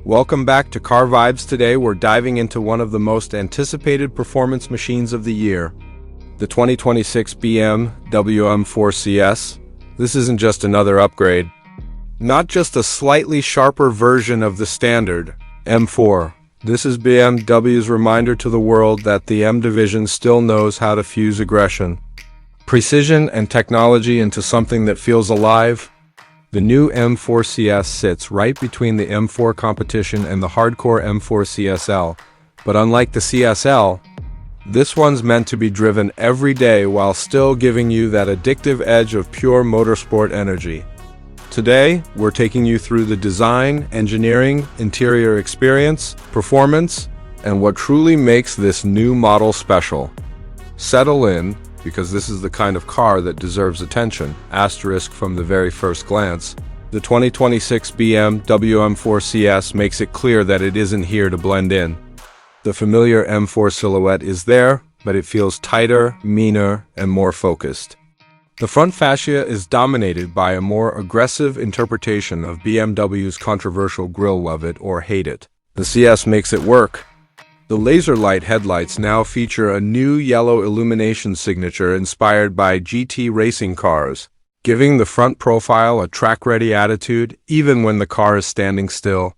Welcome back to Car Vibes. Today we're diving into one of the most anticipated performance machines of the year, the 2026 BMW M4 CS. This isn't just another upgrade. Not just a slightly sharper version of the standard M4. This is BMW's reminder to the world that the M division still knows how to fuse aggression, precision, and technology into something that feels alive. The new M4 CS sits right between the M4 competition and the hardcore M4 CSL, but unlike the CSL, this one's meant to be driven every day while still giving you that addictive edge of pure motorsport energy. Today, we're taking you through the design, engineering, interior experience, performance, and what truly makes this new model special. Settle in, because this is the kind of car that deserves attention, asterisk from the very first glance. The 2026 BMW M4 CS makes it clear that it isn't here to blend in. The familiar M4 silhouette is there, but it feels tighter, meaner, and more focused. The front fascia is dominated by a more aggressive interpretation of BMW's controversial grille, love it or hate it. The CS makes it work. The laser light headlights now feature a new yellow illumination signature inspired by GT racing cars, giving the front profile a track-ready attitude even when the car is standing still.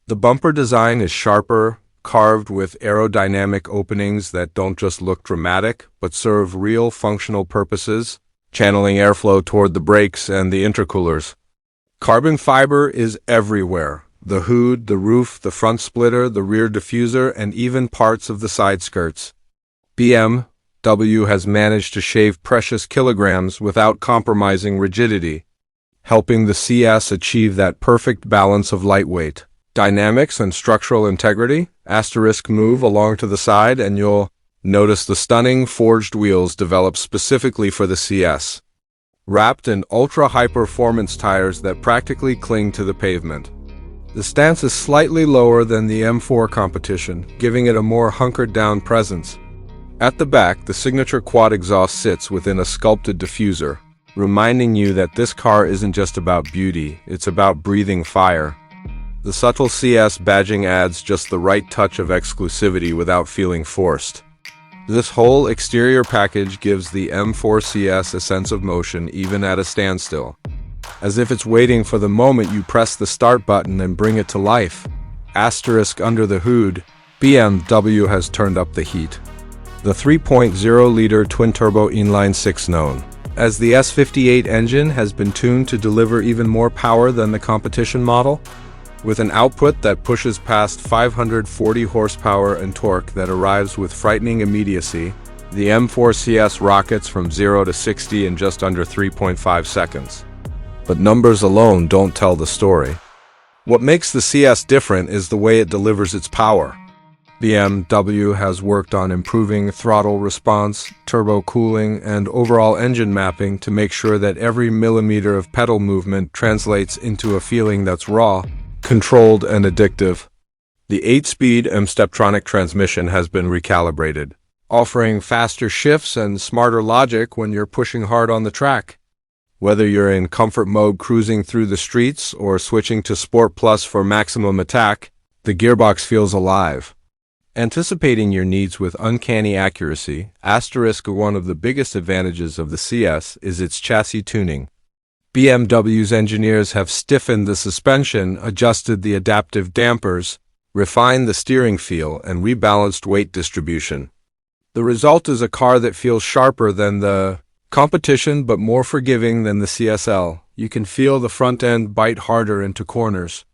The bumper design is sharper, carved with aerodynamic openings that don't just look dramatic, but serve real functional purposes, channeling airflow toward the brakes and the intercoolers. Carbon fiber is everywhere. The hood, the roof, the front splitter, the rear diffuser, and even parts of the side skirts. BMW has managed to shave precious kilograms without compromising rigidity, helping the CS achieve that perfect balance of lightweight, dynamics, and structural integrity. Asterisk move along to the side and you'll notice the stunning forged wheels developed specifically for the CS, wrapped in ultra-high-performance tires that practically cling to the pavement. The stance is slightly lower than the M4 competition, giving it a more hunkered-down presence. At the back, the signature quad exhaust sits within a sculpted diffuser, reminding you that this car isn't just about beauty, it's about breathing fire. The subtle CS badging adds just the right touch of exclusivity without feeling forced. This whole exterior package gives the M4 CS a sense of motion even at a standstill, as if it's waiting for the moment you press the start button and bring it to life. Asterisk under the hood, BMW has turned up the heat. The 3.0-liter twin-turbo inline-six known as the S58 engine has been tuned to deliver even more power than the competition model, with an output that pushes past 540 horsepower and torque that arrives with frightening immediacy. The M4 CS rockets from 0 to 60 in just under 3.5 seconds. But numbers alone don't tell the story. What makes the CS different is the way it delivers its power. BMW has worked on improving throttle response, turbo cooling, and overall engine mapping to make sure that every millimeter of pedal movement translates into a feeling that's raw, controlled, and addictive. The 8-speed M-Steptronic transmission has been recalibrated, offering faster shifts and smarter logic when you're pushing hard on the track. Whether you're in comfort mode cruising through the streets or switching to Sport Plus for maximum attack, the gearbox feels alive. Anticipating your needs with uncanny accuracy, asterisk one of the biggest advantages of the CS is its chassis tuning. BMW's engineers have stiffened the suspension, adjusted the adaptive dampers, refined the steering feel, and rebalanced weight distribution. The result is a car that feels sharper than the competition but more forgiving than the CSL. You can feel the front end bite harder into corners,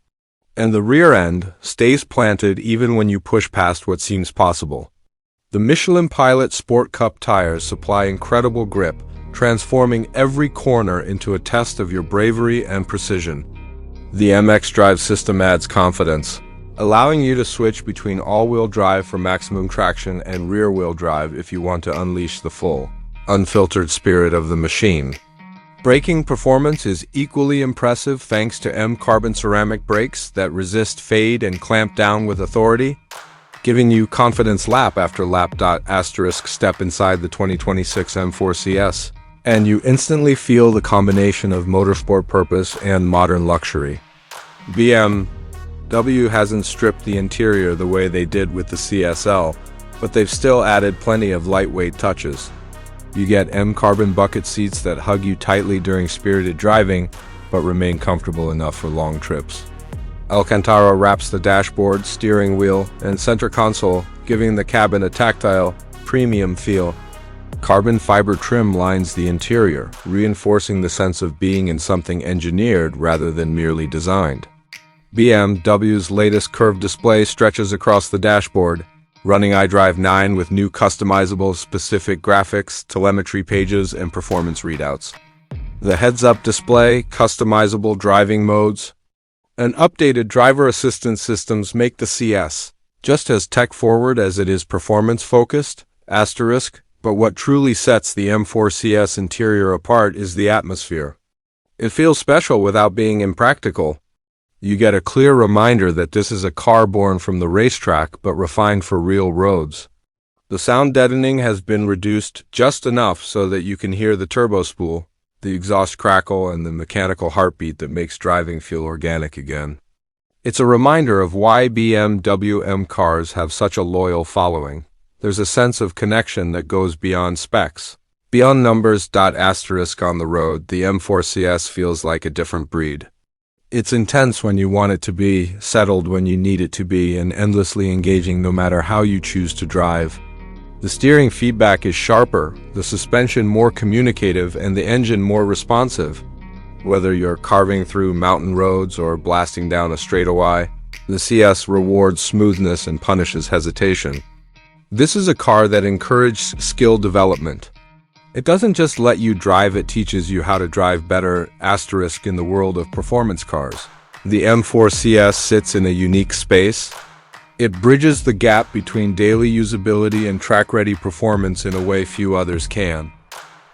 and the rear end stays planted even when you push past what seems possible. The Michelin Pilot Sport Cup tires supply incredible grip, transforming every corner into a test of your bravery and precision. The MX Drive system adds confidence, allowing you to switch between all-wheel drive for maximum traction and rear-wheel drive if you want to unleash the full, unfiltered spirit of the machine. Braking performance is equally impressive thanks to M-carbon ceramic brakes that resist fade and clamp down with authority, giving you confidence lap after lap. Step inside the 2026 M4 CS. and you instantly feel the combination of motorsport purpose and modern luxury. BMW hasn't stripped the interior the way they did with the CSL, but they've still added plenty of lightweight touches. You get M-carbon bucket seats that hug you tightly during spirited driving, but remain comfortable enough for long trips. Alcantara wraps the dashboard, steering wheel, and center console, giving the cabin a tactile, premium feel. Carbon fiber trim lines the interior, reinforcing the sense of being in something engineered rather than merely designed. BMW's latest curved display stretches across the dashboard, running iDrive 9 with new customizable specific graphics, telemetry pages, and performance readouts. The heads-up display, customizable driving modes, and updated driver assistance systems make the CS just as tech-forward as it is performance-focused, but what truly sets the M4 CS interior apart is the atmosphere. It feels special without being impractical. You get a clear reminder that this is a car born from the racetrack but refined for real roads. The sound deadening has been reduced just enough so that you can hear the turbo spool, the exhaust crackle, and the mechanical heartbeat that makes driving feel organic again. It's a reminder of why BMW M cars have such a loyal following. There's a sense of connection that goes beyond specs. Beyond numbers. On the road, the M4 CS feels like a different breed. It's intense when you want it to be, settled when you need it to be, and endlessly engaging no matter how you choose to drive. The steering feedback is sharper, the suspension more communicative, and the engine more responsive. Whether you're carving through mountain roads or blasting down a straightaway, the CS rewards smoothness and punishes hesitation. This is a car that encourages skill development. It doesn't just let you drive, it teaches you how to drive better, in the world of performance cars. The M4 CS sits in a unique space. It bridges the gap between daily usability and track-ready performance in a way few others can.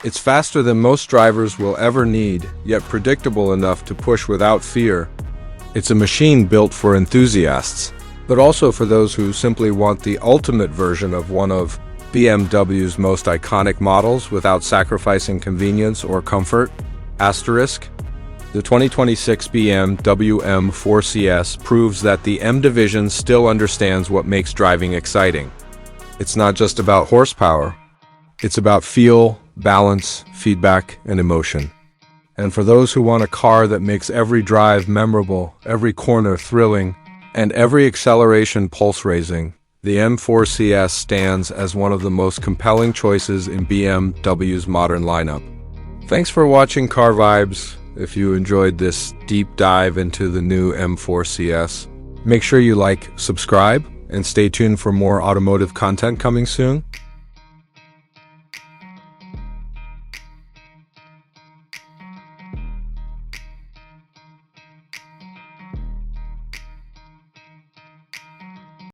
It's faster than most drivers will ever need, yet predictable enough to push without fear. It's a machine built for enthusiasts, but also for those who simply want the ultimate version of one of BMW's most iconic models without sacrificing convenience or comfort. The 2026 BMW M4 CS proves that the M division still understands what makes driving exciting. It's not just about horsepower. It's about feel, balance, feedback, and emotion. And for those who want a car that makes every drive memorable, every corner thrilling, and every acceleration pulse-raising, the M4 CS stands as one of the most compelling choices in BMW's modern lineup. Thanks for watching Car Vibes. If you enjoyed this deep dive into the new M4 CS, make sure you like, subscribe, and stay tuned for more automotive content coming soon.